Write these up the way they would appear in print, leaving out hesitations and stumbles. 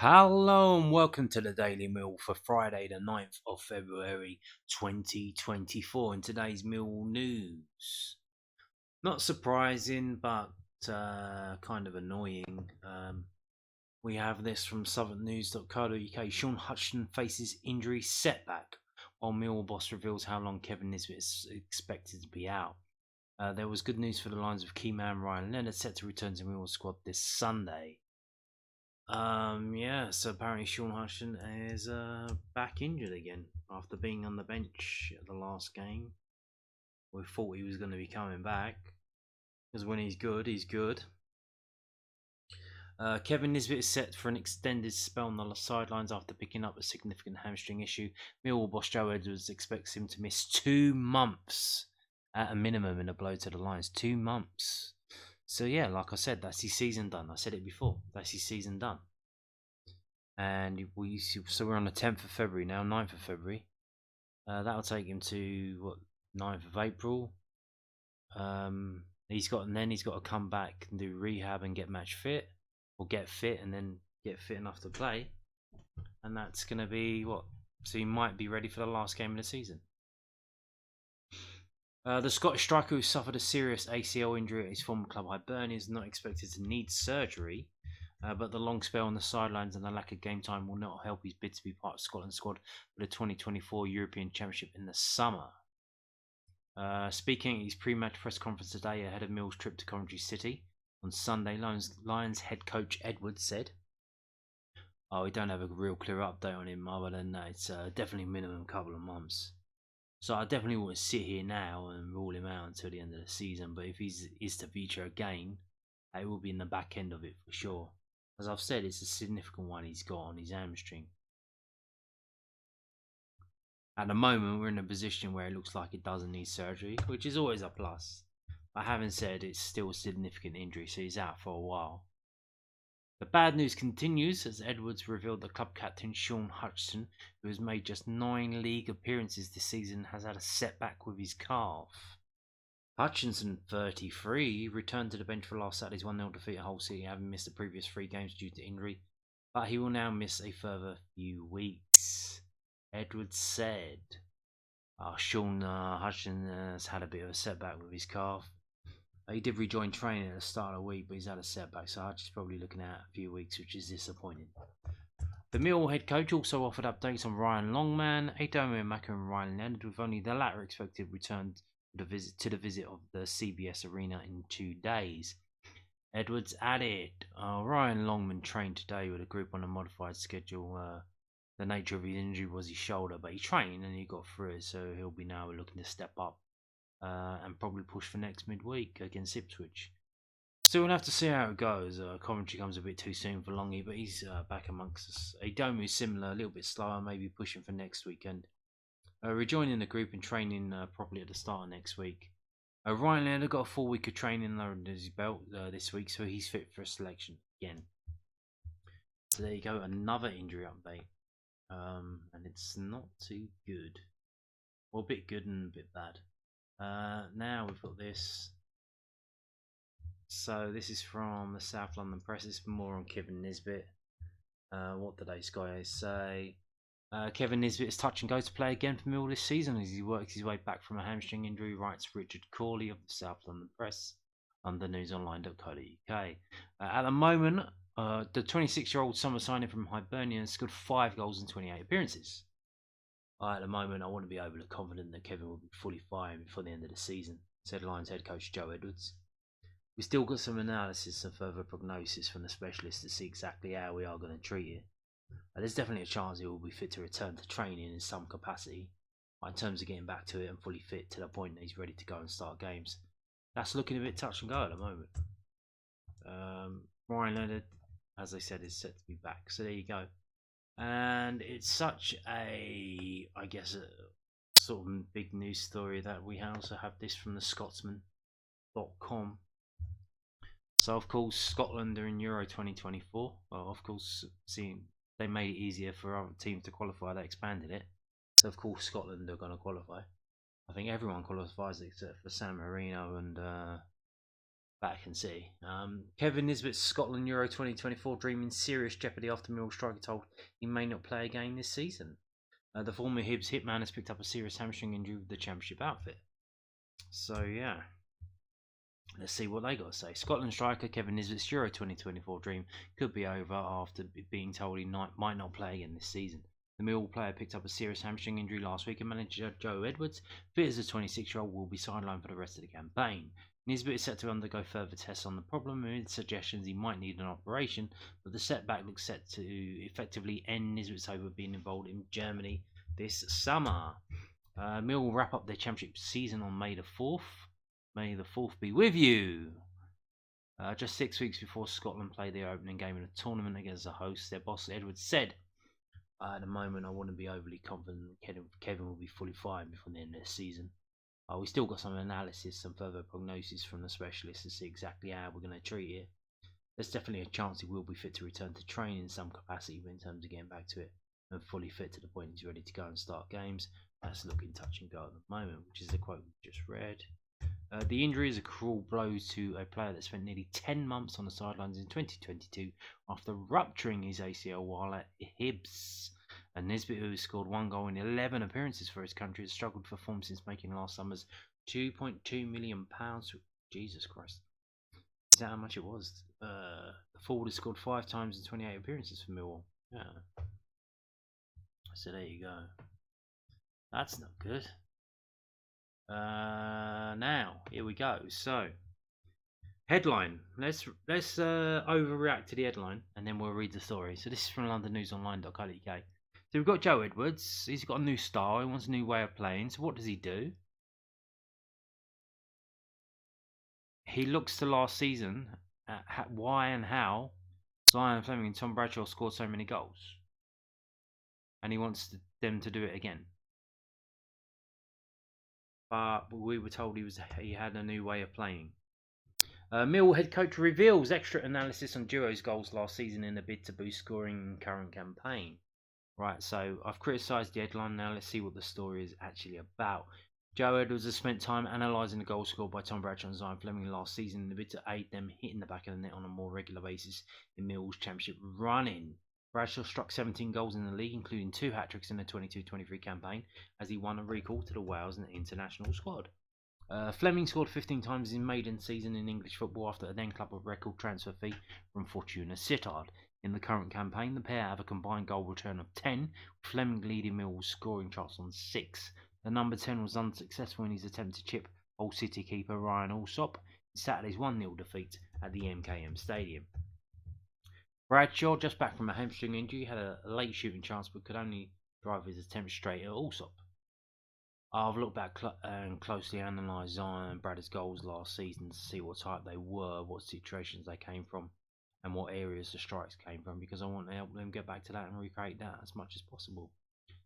Hello and welcome to the Daily Mill for Friday, the 9th of February 2024. In today's Mill news, not surprising, but kind of annoying. We have this from southernnews.co.uk. Sean Hutchinson faces injury setback, while Millwall boss reveals how long Kevin Nisbet is expected to be out. There was good news for the Lions of key man Ryan Leonard set to return to Millwall squad this Sunday. Yeah, so apparently Sean Hutchinson is back injured again after being on the bench at the last game. We thought he was going to be coming back because when he's good, he's good. Kevin Nisbet is set for an extended spell on the sidelines after picking up a significant hamstring issue. Millwall boss Joe Edwards expects him to miss 2 months at a minimum in a blow to the Lions. 2 months. So yeah, like I said, that's his season done. I said it before. That's his season done. And we're on the 10th of February now, 9th of February. That'll take him to 9th of April. He's got to come back and do rehab and get match fit, or get fit and then get fit enough to play. And that's gonna be so he might be ready for the last game of the season. The Scottish striker who suffered a serious ACL injury at his former club Hibernia is not expected to need surgery, but the long spell on the sidelines and the lack of game time will not help his bid to be part of Scotland's squad for the 2024 European Championship in the summer. Speaking at his pre-match press conference today ahead of Mill's trip to Coventry City on Sunday, Lions head coach Edwards said, we don't have a real clear update on him other than that it's definitely minimum couple of months. So I definitely wouldn't sit here now and rule him out until the end of the season. But if he is to feature again, it will be in the back end of it for sure. As I've said, it's a significant one he's got on his hamstring. At the moment, we're in a position where it looks like it doesn't need surgery, which is always a plus. But having said, it's still a significant injury, so he's out for a while. The bad news continues as Edwards revealed that club captain Sean Hutchinson, who has made just 9 league appearances this season, has had a setback with his calf. Hutchinson, 33, returned to the bench for last Saturday's 1-0 defeat at Hull City, having missed the previous 3 games due to injury, but he will now miss a further few weeks. Edwards said, Sean Hutchinson has had a bit of a setback with his calf. He did rejoin training at the start of the week, but he's had a setback, so Hutch is probably looking at a few weeks, which is disappointing. The Millwall head coach also offered updates on Ryan Longman, Adomo Maka and Ryan Leonard, with only the latter expected return to the visit of the CBS Arena in 2 days. Edwards added, Ryan Longman trained today with a group on a modified schedule. The nature of his injury was his shoulder, but he trained and he got through it, so he'll be now looking to step up and probably push for next midweek against Ipswich. So we'll have to see how it goes. Coventry comes a bit too soon for Longy, but he's back amongst us. Adomu is similar, a little bit slower, maybe pushing for next weekend. Rejoining the group and training properly at the start of next week. Ryan Leonard got a full week of training under his belt this week, so he's fit for a selection again. So there you go, another injury update. And it's not too good. Or a bit good and a bit bad. Now we've got this. So this is from the South London Press. It's more on Kevin Nisbet. What did those guys say? Kevin Nisbet is touch and go to play again for Millwall this season as he works his way back from a hamstring injury, writes Richard Corley of the South London Press under newsonline.co.uk. At the moment, the 26-year-old summer signing from Hibernia has scored 5 goals in 28 appearances. At the moment, I want to be overly confident that Kevin will be fully firing before the end of the season, said Lions head coach Joe Edwards. We've still got some analysis and further prognosis from the specialists to see exactly how we are going to treat it. There's definitely a chance he will be fit to return to training in some capacity, but in terms of getting back to it and fully fit to the point that he's ready to go and start games, that's looking a bit touch and go at the moment. Ryan Leonard, as I said, is set to be back, so there you go. And it's such a sort of big news story that we also have this from the Scotsman.com. So of course Scotland are in Euro 2024. Well, of course, seeing they made it easier for other teams to qualify, they expanded it. So of course Scotland are going to qualify. I think everyone qualifies except for San Marino and back and see. Kevin Nisbet's Scotland Euro 2024 dream in serious jeopardy after Millwall striker told he may not play again this season. The former Hibs hitman has picked up a serious hamstring injury with the Championship outfit. So, yeah. Let's see what they got to say. Scotland striker Kevin Nisbet's Euro 2024 dream could be over after being told he might not play again this season. The Millwall player picked up a serious hamstring injury last week, and manager Joe Edwards fears the 26-year-old will be sidelined for the rest of the campaign. Nisbet is set to undergo further tests on the problem, amid suggestions he might need an operation, but the setback looks set to effectively end Nisbet's hope of being involved in Germany this summer. Millwall wrap up their Championship season on May the 4th. May the 4th be with you. Just 6 weeks before Scotland play their opening game in a tournament against the hosts, their boss Edwards said, at the moment I wouldn't be overly confident Kevin will be fully fine before the end of the season. We still got some analysis, some further prognosis from the specialists to see exactly how we're going to treat it. There's definitely a chance he will be fit to return to training in some capacity, but in terms of getting back to it and fully fit to the point he's ready to go and start games, that's looking touch and go at the moment, which is the quote we just read. The injury is a cruel blow to a player that spent nearly 10 months on the sidelines in 2022 after rupturing his ACL while at Hibs. And Nisbet, who has scored 1 goal in 11 appearances for his country, has struggled for form since making last summer's £2.2 million. Jesus Christ. Is that how much it was? The forward has scored 5 times in 28 appearances for Millwall. Yeah. So there you go. That's not good. Now here we go. So headline. Let's overreact to the headline and then we'll read the story. So this is from londonnewsonline.co.uk. So we've got Joe Edwards. He's got a new style. He wants a new way of playing. So what does he do? He looks to last season at why and how Zion Fleming and Tom Bradshaw scored so many goals, and he wants them to do it again. But we were told he had a new way of playing. Millwall head coach reveals extra analysis on Duo's goals last season in a bid to boost scoring in current campaign. Right, so I've criticised the headline. Now let's see what the story is actually about. Joe Edwards has spent time analysing the goals scored by Tom Bradshaw and Zion Fleming last season in a bid to aid them hitting the back of the net on a more regular basis in Millwall's Championship running. Bradshaw struck 17 goals in the league, including 2 hat-tricks in the 22-23 campaign, as he won a recall to the Wales international squad. Fleming scored 15 times in maiden season in English football after a then club of record transfer fee from Fortuna Sittard. In the current campaign, the pair have a combined goal return of 10, with Fleming leading Millwall's scoring charts on 6. The number 10 was unsuccessful in his attempt to chip Hull City keeper Ryan Allsop in Saturday's 1-0 defeat at the MKM Stadium. Bradshaw, just back from a hamstring injury, had a late shooting chance but could only drive his attempt straight at Allsop. I've looked back and closely analysed Zion and Brad's goals last season to see what type they were, what situations they came from, and what areas the strikes came from, because I want to help them get back to that and recreate that as much as possible,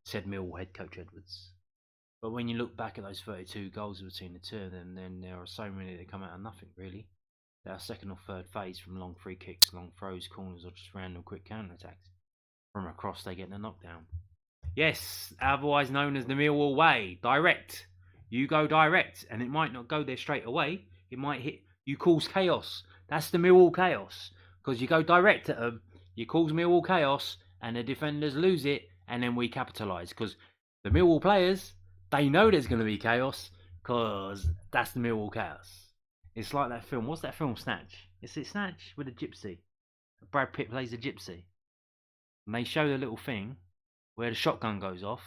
said Millwall head coach Edwards. But when you look back at those 32 goals between the two of them, then there are so many that come out of nothing, really. They are second or third phase from long free kicks, long throws, corners, or just random quick counter-attacks. From across, they get the knockdown. Yes, otherwise known as the Millwall way. Direct. You go direct, and it might not go there straight away. It might hit. You cause chaos. That's the Millwall chaos. Because you go direct at them, you cause Millwall chaos, and the defenders lose it, and then we capitalise. Because the Millwall players, they know there's going to be chaos, because that's the Millwall chaos. It's like that film. What's that film, Snatch? Is it Snatch with a gypsy? Brad Pitt plays a gypsy. And they show the little thing where the shotgun goes off,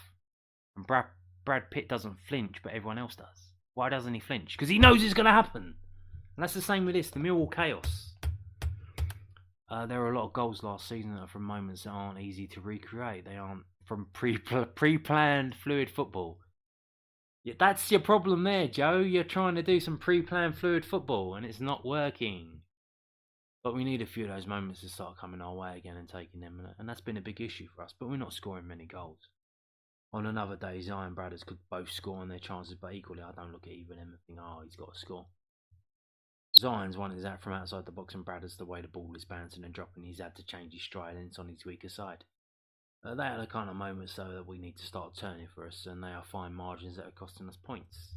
and Brad Pitt doesn't flinch, but everyone else does. Why doesn't he flinch? Because he knows it's going to happen. And that's the same with this, the Millwall chaos. There are a lot of goals last season that are from moments that aren't easy to recreate. They aren't from pre-planned fluid football. Yeah, that's your problem there, Joe. You're trying to do some pre-planned fluid football, and it's not working. But we need a few of those moments to start coming our way again and taking them, and that's been a big issue for us. But we're not scoring many goals. On another day, Zion and Bradders could both score on their chances, but equally, I don't look at either of them and think, oh, he's got to score. Zion's one is out from outside the box, and Bradders, the way the ball is bouncing and dropping, he's had to change his stride, and it's on his weaker side. They are the kind of moments, though, that we need to start turning for us, and they are fine margins that are costing us points.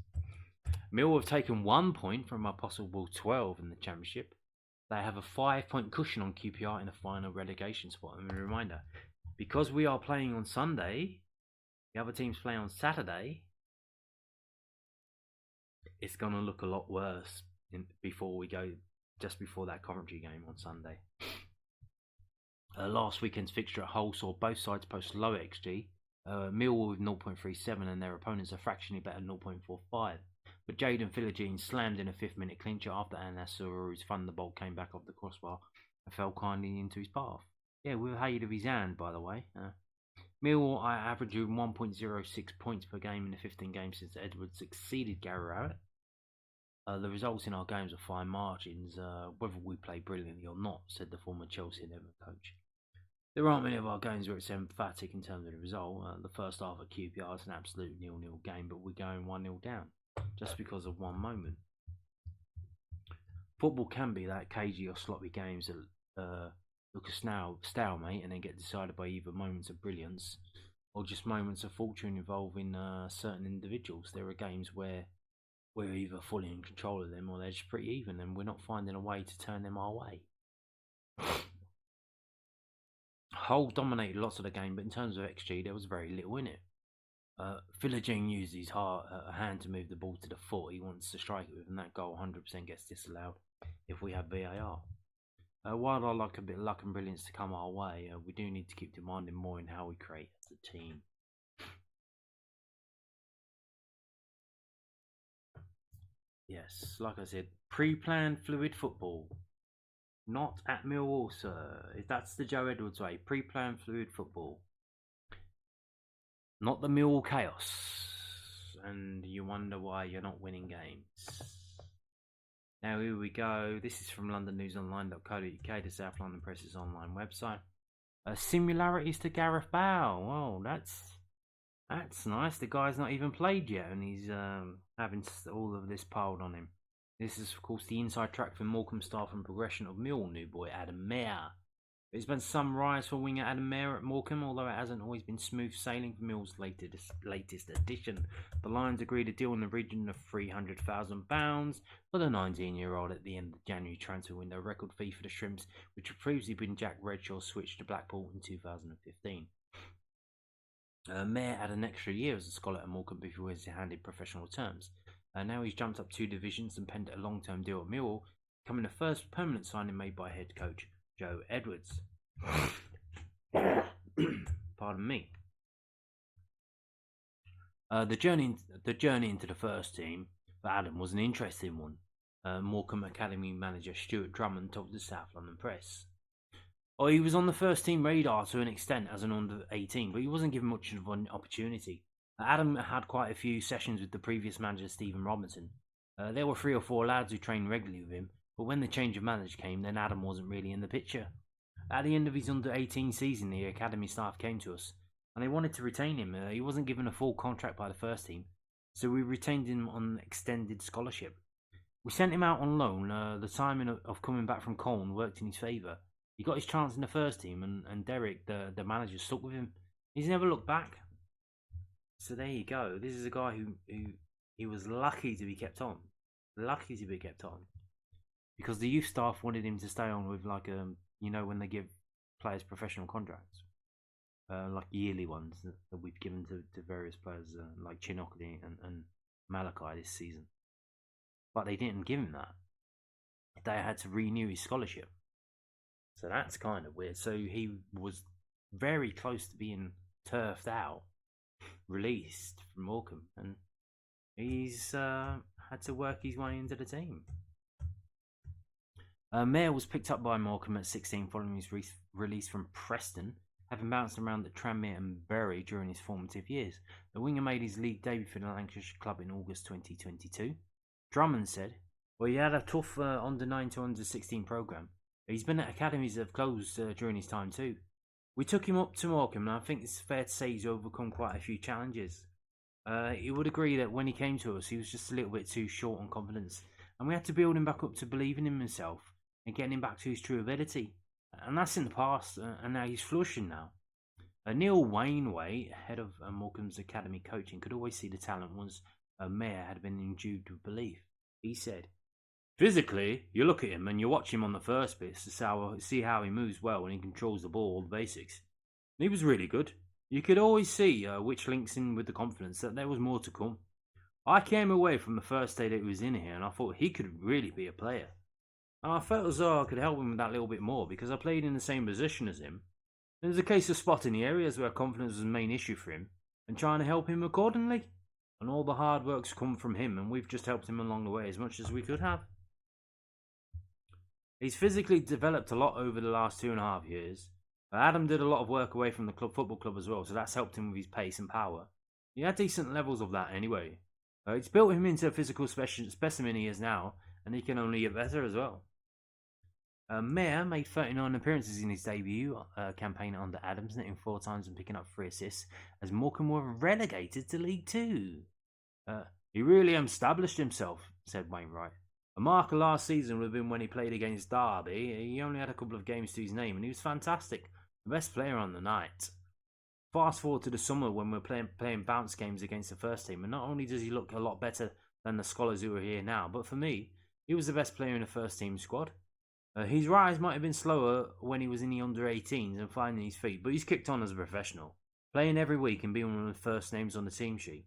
Mill have taken 1 point from a possible 12 in the Championship. They have a 5-point cushion on QPR in the final relegation spot. And a reminder, because we are playing on Sunday, the other teams play on Saturday, it's going to look a lot worse before we go, just before that Coventry game on Sunday. Last weekend's fixture at Hull saw both sides post low XG. Millwall with 0.37 and their opponents are fractionally better 0.45. But Jaden Philogene slammed in a 5th minute clincher after Anasaru's thunderbolt came back off the crossbar and fell kindly into his path. Yeah, with aid of his hand, by the way. Millwall are averaging 1.06 points per game in the 15 games since Edwards succeeded Gary Rowett. The results in our games are fine margins, whether we play brilliantly or not, said the former Chelsea and Everton coach. There aren't many of our games where it's emphatic in terms of the result. The first half at QPR is an absolute 0-0 game, but we're going 1-0 down, just because of one moment. Football can be that cagey or sloppy games that look a stalemate and then get decided by either moments of brilliance or just moments of fortune involving certain individuals. There are games where we're either fully in control of them or they're just pretty even and we're not finding a way to turn them our way. Hull dominated lots of the game, but in terms of XG, there was very little in it. Philogene used his hand to move the ball to the foot he wants to strike it with, and that goal 100% gets disallowed if we have VAR. While I like a bit of luck and brilliance to come our way, we do need to keep demanding more in how we create as a team. Yes, like I said, pre-planned fluid football. Not at Millwall, sir. If that's the Joe Edwards way, pre-planned fluid football. Not the Millwall chaos. And you wonder why you're not winning games. Now here we go. This is from londonnewsonline.co.uk, the South London Press's online website. Similarities to Gareth Bale. Oh, that's nice. The guy's not even played yet, and he's having all of this piled on him. This is, of course, the inside track for Morecambe staff and progression of Millwall new boy Adam Mayer. There's been some rise for winger Adam Mayer at Morecambe, although it hasn't always been smooth sailing for Mill's latest addition. The Lions agreed a deal in the region of £300,000 for the 19-year-old at the end of the January transfer window, record fee for the Shrimps, which had previously been Jack Redshaw's switch to Blackpool in 2015. Mayer had an extra year as a scholar at Morecambe before he was handed professional terms. Now he's jumped up 2 divisions and penned a long-term deal at Millwall, becoming the first permanent signing made by head coach Joe Edwards. Pardon me. The journey into the first team for Adam was an interesting one. Morecambe Academy manager Stuart Drummond told the South London Press. He was on the first team radar to an extent as an under-18, but he wasn't given much of an opportunity. Adam had quite a few sessions with the previous manager Stephen Robinson. There were 3 or 4 lads who trained regularly with him, but when the change of manager came, then Adam wasn't really in the picture. At the end of his under-18 season, the academy staff came to us, and they wanted to retain him. He wasn't given a full contract by the first team, so we retained him on extended scholarship. We sent him out on loan. The timing of coming back from Colne worked in his favour. He got his chance in the first team, and Derek, the manager, stuck with him. He's never looked back. So there you go. This is a guy who he was lucky to be kept on. Lucky to be kept on. Because the youth staff wanted him to stay on with when they give players professional contracts. Like yearly ones that we've given to various players like Chinockley and Malachi this season. But they didn't give him that. They had to renew his scholarship. So that's kind of weird. So he was very close to being turfed out, released from Morecambe, and he's had to work his way into the team. Mayer was picked up by Morecambe at 16 following his release from Preston, having bounced around at Tranmere and Bury during his formative years. The winger made his league debut for the Lancashire club in August 2022. Drummond said, he had a tough under-9 to under-16 programme. He's been at academies that have closed during his time too. We took him up to Morecambe, and I think it's fair to say he's overcome quite a few challenges. He would agree that when he came to us, he was just a little bit too short on confidence, and we had to build him back up to believing in himself and getting him back to his true ability. And that's in the past, and now he's flourishing now. Neil Wainwright, head of Morecambe's academy coaching, could always see the talent once Mayer had been endued with belief. He said, "Physically, you look at him and you watch him on the first bits to see how he moves well and he controls the ball, all the basics. And he was really good. You could always see which links in with the confidence that there was more to come. I came away from the first day that he was in here and I thought he could really be a player. And I felt as though I could help him with that little bit more because I played in the same position as him. It was a case of spotting the areas where confidence was the main issue for him and trying to help him accordingly. And all the hard work's come from him and we've just helped him along the way as much as we could have. He's physically developed a lot over the last 2.5 years. Adam did a lot of work away from the football club as well, so that's helped him with his pace and power. He had decent levels of that anyway. It's built him into a physical specimen he is now, and he can only get better as well. Mayer made 39 appearances in his debut campaign under Adams, netting 4 times and picking up 3 assists, as Morecambe were relegated to League Two. He really established himself, said Wainwright. A marker last season would have been when he played against Derby. He only had a couple of games to his name, and he was fantastic. The best player on the night. Fast forward to the summer when we're playing bounce games against the first team, and not only does he look a lot better than the scholars who are here now, but for me, he was the best player in the first team squad. His rise might have been slower when he was in the under-18s and finding his feet, but he's kicked on as a professional, playing every week and being one of the first names on the team sheet.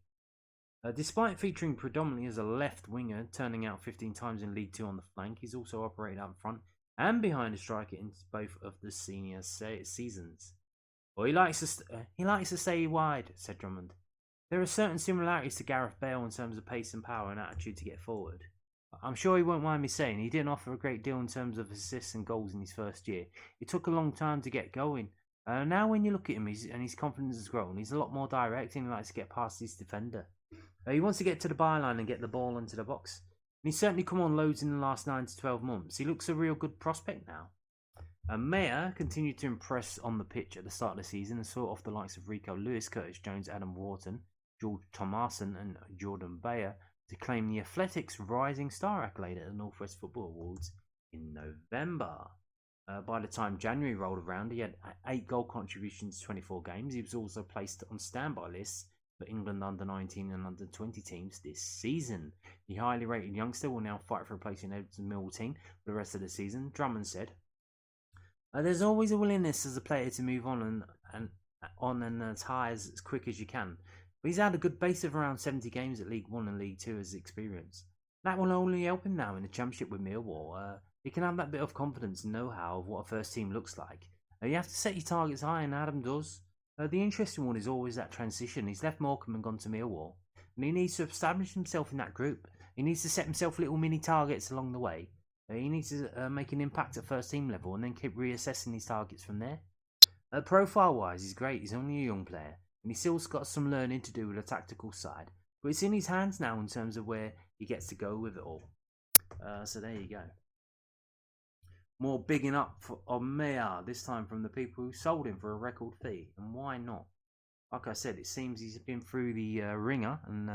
Despite featuring predominantly as a left winger, turning out 15 times in League Two on the flank, he's also operated out front and behind the striker in both of the senior seasons. Well, he likes to stay wide, said Drummond. There are certain similarities to Gareth Bale in terms of pace and power and attitude to get forward. I'm sure he won't mind me saying he didn't offer a great deal in terms of assists and goals in his first year. It took a long time to get going. Now when you look at him and his confidence has grown, he's a lot more direct and he likes to get past his defender. He wants to get to the byline and get the ball into the box. And he's certainly come on loads in the last 9 to 12 months. He looks a real good prospect now. Mayer continued to impress on the pitch at the start of the season and saw off the likes of Rico Lewis, Curtis Jones, Adam Wharton, George Thomason and Jordan Bayer to claim the Athletics Rising Star accolade at the Northwest Football Awards in November. By the time January rolled around, he had 8 goal contributions to 24 games. He was also placed on standby lists for England under-19 and under-20 teams this season. The highly rated youngster will now fight for a place in Everton's Millwall team for the rest of the season. Drummond said, "There's always a willingness as a player to move on and as high as quick as you can. But he's had a good base of around 70 games at League 1 and League 2 as experience. That will only help him now in the Championship with Millwall. He can have that bit of confidence and know-how of what a first team looks like. You have to set your targets high, and Adam does. The interesting one is always that transition. He's left Morecambe and gone to Millwall, and he needs to establish himself in that group. He needs to set himself little mini targets along the way. He needs to make an impact at first team level and then keep reassessing his targets from there. Profile-wise, he's great. He's only a young player, and he's still got some learning to do with the tactical side. But it's in his hands now in terms of where he gets to go with it all. So there you go. More bigging up on Mayer, this time from the people who sold him for a record fee. And why not? Like I said, it seems he's been through the ringer and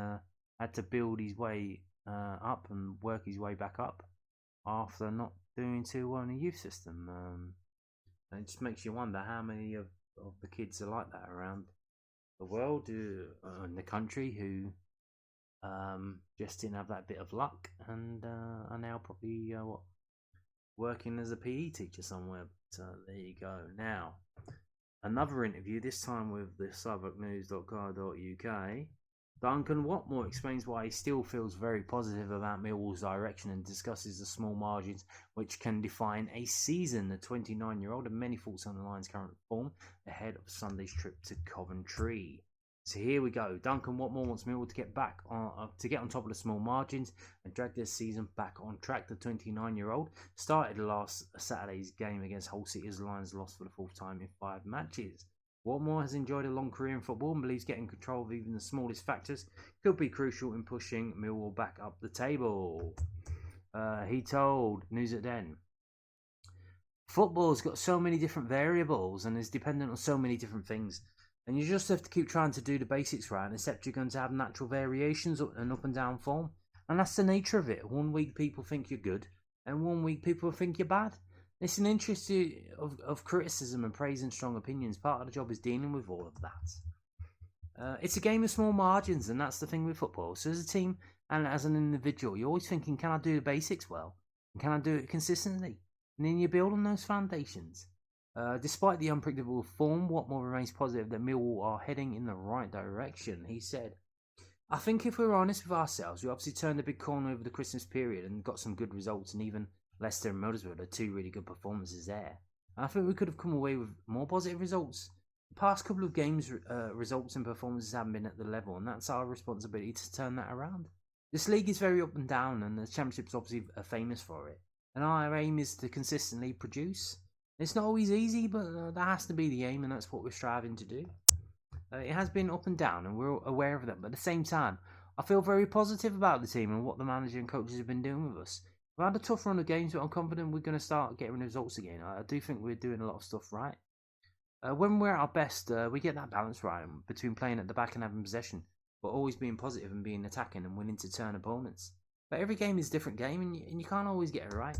had to build his way up and work his way back up after not doing too well in the youth system. And it just makes you wonder how many of the kids are like that around the world, in the country, who just didn't have that bit of luck and are now probably working as a PE teacher somewhere. But there you go. Now, another interview, this time with the southwarknews.co.uk. Duncan Watmore explains why he still feels very positive about Millwall's direction and discusses the small margins which can define a season. The 29-year-old had many thoughts on the Lions' current form ahead of Sunday's trip to Coventry. So here we go. Duncan Watmore wants Millwall to get on top of the small margins and drag this season back on track. The 29-year-old started last Saturday's game against Hull City as the Lions lost for the 4th time in 5 matches. Watmore has enjoyed a long career in football and believes getting control of even the smallest factors could be crucial in pushing Millwall back up the table. He told News at Den, "Football's got so many different variables and is dependent on so many different things. And you just have to keep trying to do the basics right and accept you're going to have natural variations and up and down form. And that's the nature of it. One week people think you're good and one week people think you're bad. It's an interest of criticism and praise and strong opinions. Part of the job is dealing with all of that." It's a game of small margins, and that's the thing with football. So as a team and as an individual, you're always thinking, can I do the basics well? And can I do it consistently? And then you build on those foundations. Despite the unpredictable form, Watmore remains positive that Millwall are heading in the right direction. He said, I think if we're honest with ourselves, we obviously turned a big corner over the Christmas period and got some good results, and even Leicester and Middlesbrough are two really good performances there. And I think we could have come away with more positive results. The past couple of games' results and performances haven't been at the level, and that's our responsibility to turn that around. This league is very up and down, and the Championship's obviously famous for it. And our aim is to consistently produce. It's not always easy, but that has to be the aim, and that's what we're striving to do. It has been up and down, and we're aware of that. But at the same time, I feel very positive about the team and what the manager and coaches have been doing with us. We've had a tough run of games, but I'm confident we're going to start getting results again. I do think we're doing a lot of stuff right. When we're at our best, we get that balance right between playing at the back and having possession, but always being positive and being attacking and willing to turn opponents. But every game is a different game, and you can't always get it right.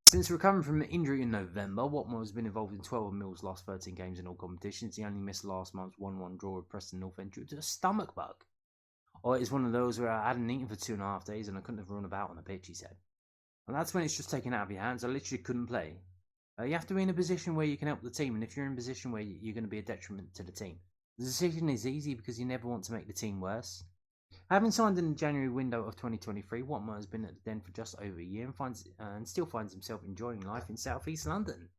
Since recovering from an injury in November, Watmore has been involved in 12 of Mill's last 13 games in all competitions. He only missed last month's 1-1 draw with Preston North End due to a stomach bug. Or it's one of those where I hadn't eaten for 2.5 days and I couldn't have run about on the pitch, he said. And that's when it's just taken out of your hands. I literally couldn't play. You have to be in a position where you can help the team, and if you're in a position where you're going to be a detriment to the team, the decision is easy because you never want to make the team worse. Having signed in the January window of 2023, Watmore has been at the Den for just over a year and still finds himself enjoying life in South East London.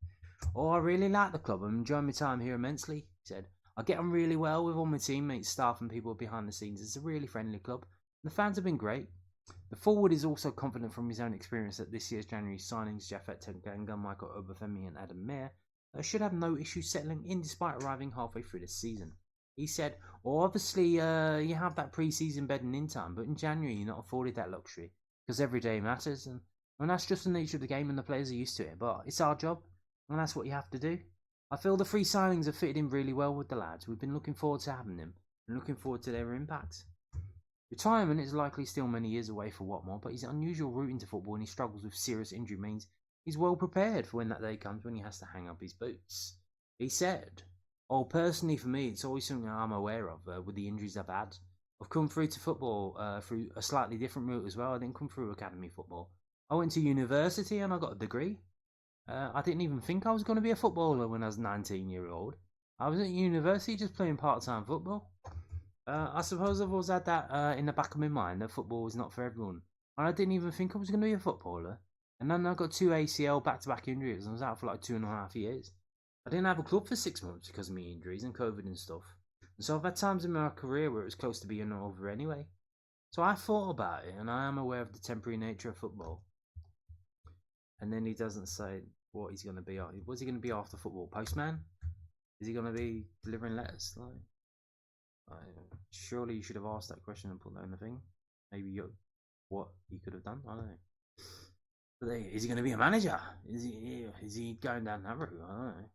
I really like the club. I'm enjoying my time here immensely, he said. I get on really well with all my teammates, staff and people behind the scenes. It's a really friendly club. The fans have been great. The forward is also confident from his own experience that this year's January signings, Japhet Tanganga, Michael Obafemi and Adam Mayer, should have no issues settling in despite arriving halfway through the season. He said, obviously you have that pre-season bedding in time, but in January you're not afforded that luxury because every day matters, and that's just the nature of the game and the players are used to it, but it's our job and that's what you have to do. I feel the free signings have fitted in really well with the lads. We've been looking forward to having them and looking forward to their impact. Retirement is likely still many years away for Watmore, but his unusual route into football and his struggles with serious injury means he's well prepared for when that day comes when he has to hang up his boots. He said, personally for me, it's always something I'm aware of with the injuries I've had. I've come through to football through a slightly different route as well. I didn't come through academy football. I went to university and I got a degree. I didn't even think I was going to be a footballer when I was 19-year-old. I was at university just playing part-time football. I suppose I've always had that in the back of my mind that football is not for everyone. And I didn't even think I was going to be a footballer. And then I got 2 ACL back-to-back injuries and I was out for like 2.5 years. I didn't have a club for 6 months because of my injuries and COVID and stuff. And so I've had times in my career where it was close to being over anyway. So I thought about it and I am aware of the temporary nature of football. And then he doesn't say what he's going to be. What's he going to be after football? Postman? Is he going to be delivering letters? Surely you should have asked that question and put that in the thing. Maybe what he could have done. I don't know. But is he going to be a manager? Is he going down that route? I don't know.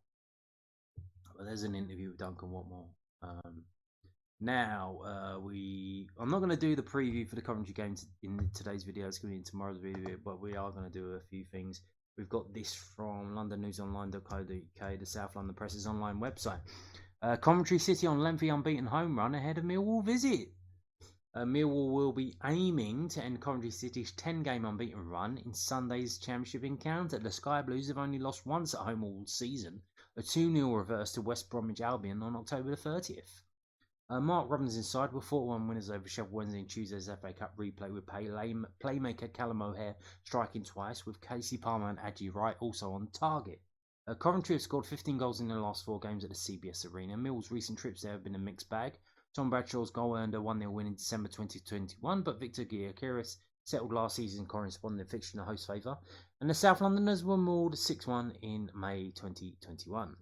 But there's an interview with Duncan Watmore. I'm not going to do the preview for the Coventry games in today's video. It's going to be in tomorrow's video, but we are going to do a few things. We've got this from londonnewsonline.co.uk, the South London Press's online website. Coventry City on lengthy unbeaten home run ahead of Millwall visit. Millwall will be aiming to end Coventry City's 10-game unbeaten run in Sunday's Championship encounter. The Sky Blues have only lost once at home all season, a 2-0 reverse to West Bromwich Albion on October the 30th. Mark Robinson's side were 4-1 winners over Sheffield Wednesday in Tuesday's FA Cup replay, with playmaker Callum O'Hare striking twice, with Casey Palmer and Adji Wright also on target. Coventry have scored 15 goals in their last 4 games at the CBS Arena. Mill's recent trips there have been a mixed bag. Tom Bradshaw's goal earned a 1-0 win in December 2021, but Victor Gyökeres settled last season's corresponding fixture in the host favour, and the South Londoners were mauled 6-1 in May 2021.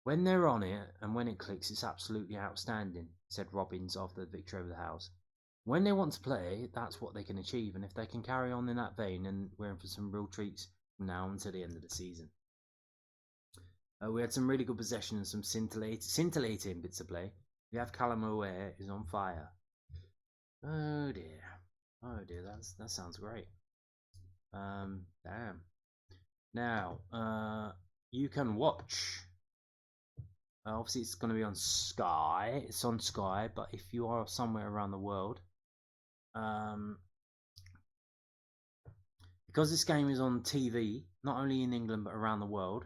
When they're on it and when it clicks, it's absolutely outstanding, said Robbins after the victory over the House. When they want to play, that's what they can achieve, and if they can carry on in that vein, then we're in for some real treats from now until the end of the season. We had some really good possession and some scintillating bits of play. We have Callum O'Hare is on fire. Oh dear, that sounds great. Damn. Now, you can watch Obviously, it's going to be on Sky. It's on Sky, but if you are somewhere around the world, because this game is on TV, not only in England but around the world,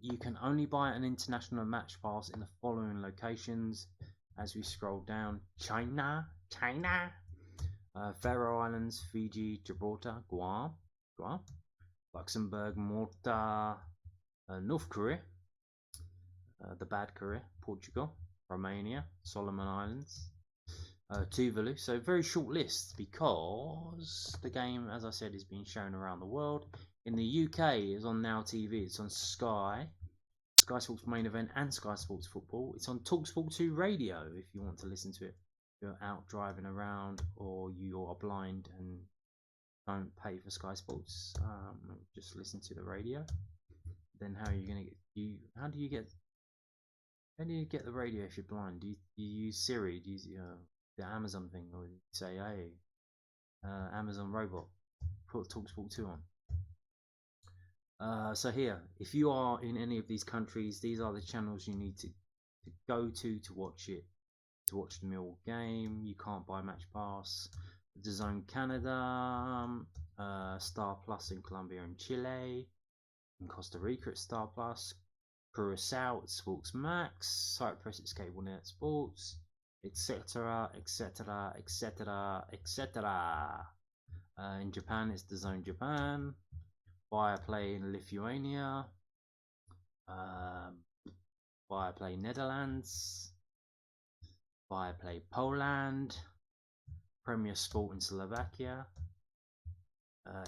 you can only buy an international match pass in the following locations. As we scroll down: China, Faroe Islands, Fiji, Gibraltar, Guam, Luxembourg, Malta, North Korea, the bad Korea, Portugal, Romania, Solomon Islands, Tuvalu. So very short list, because the game, as I said, is being shown around the world. In the UK, it's on Now TV. It's on Sky Sports Main Event, and Sky Sports Football. It's on TalkSport 2 Radio if you want to listen to it. If you're out driving around, or you are blind and don't pay for Sky Sports, just listen to the radio. Then how are you going to get how do you get the radio if you're blind? Do you use Siri? Do you use the Amazon thing, or do you say, hey, Amazon robot, put TalkSport 2 on? So here, if you are in any of these countries, these are the channels you need to go to watch it. To watch the Millwall game, you can't buy Match Pass. DAZN Canada, Star Plus in Colombia and Chile, in Costa Rica it's Star Plus, Curacao it's Sports Max, Cyprus it's CableNet Sports, etc, etc, etc, etc. In Japan it's DAZN Japan, Viaplay in Lithuania, Viaplay Netherlands, Viaplay Poland, Premier Sport in Slovakia,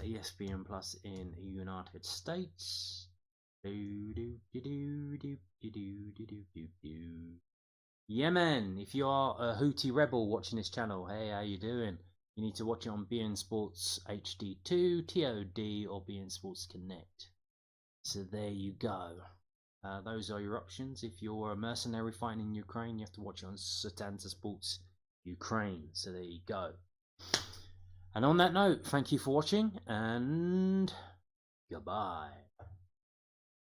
ESPN Plus in the United States. Yemen, if you are a Houthi rebel watching this channel, hey, how you doing? You need to watch it on BN Sports HD2, TOD, or BN Sports Connect. So there you go. Those are your options. If you're a mercenary fighting in Ukraine, you have to watch it on Setanta Sports Ukraine. So there you go. And on that note, thank you for watching, and goodbye.